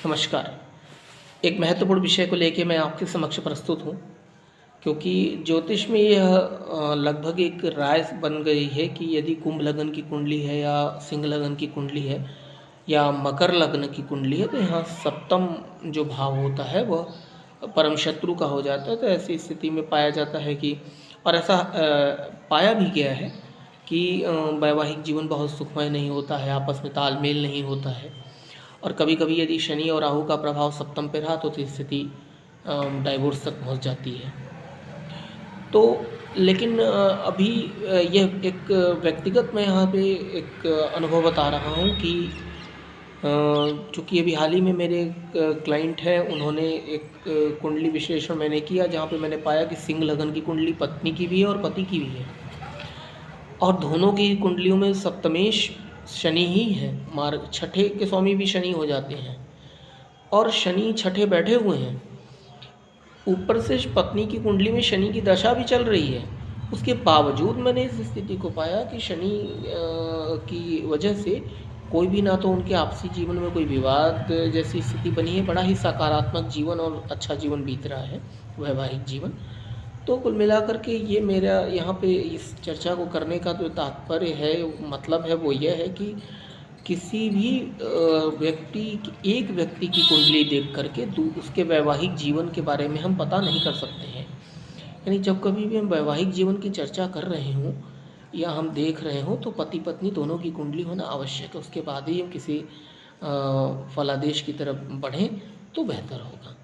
नमस्कार। एक महत्वपूर्ण विषय को लेके मैं आपके समक्ष प्रस्तुत हूँ, क्योंकि ज्योतिष में यह लगभग एक राय बन गई है कि यदि कुंभ लग्न की कुंडली है या सिंह लग्न की कुंडली है या मकर लग्न की कुंडली है, तो यहाँ सप्तम जो भाव होता है वह परम शत्रु का हो जाता है। तो ऐसी स्थिति में पाया जाता है कि और ऐसा पाया भी गया है कि वैवाहिक जीवन बहुत सुखमय नहीं होता है, आपस में तालमेल नहीं होता है। और कभी कभी यदि शनि और राहु का प्रभाव सप्तम पे रहा तो स्थिति डाइवोर्स तक पहुंच जाती है। तो लेकिन अभी यह एक व्यक्तिगत मैं यहाँ पे एक अनुभव बता रहा हूँ कि चूँकि अभी हाल ही में मेरे क्लाइंट हैं, उन्होंने एक कुंडली विश्लेषण मैंने किया, जहाँ पे मैंने पाया कि सिंह लगन की कुंडली पत्नी की भी है और पति की भी है, और दोनों की कुंडलियों में सप्तमेश शनि ही है। मार्ग छठे के स्वामी भी शनि हो जाते हैं और शनि छठे बैठे हुए हैं। ऊपर से पत्नी की कुंडली में शनि की दशा भी चल रही है। उसके बावजूद मैंने इस स्थिति को पाया कि शनि की वजह से कोई भी ना तो उनके आपसी जीवन में कोई विवाद जैसी स्थिति बनी है, बड़ा ही सकारात्मक जीवन और अच्छा जीवन बीत रहा है, वैवाहिक जीवन। तो कुल मिलाकर के ये मेरा यहाँ पे इस चर्चा को करने का जो तात्पर्य है, मतलब है, वो ये है कि किसी भी एक व्यक्ति की कुंडली देख करके उसके वैवाहिक जीवन के बारे में हम पता नहीं कर सकते हैं। यानी जब कभी भी हम वैवाहिक जीवन की चर्चा कर रहे हों या हम देख रहे हों तो पति पत्नी दोनों की कुंडली होना आवश्यक है। उसके बाद ही हम किसी फलादेश की तरफ बढ़ें तो बेहतर होगा।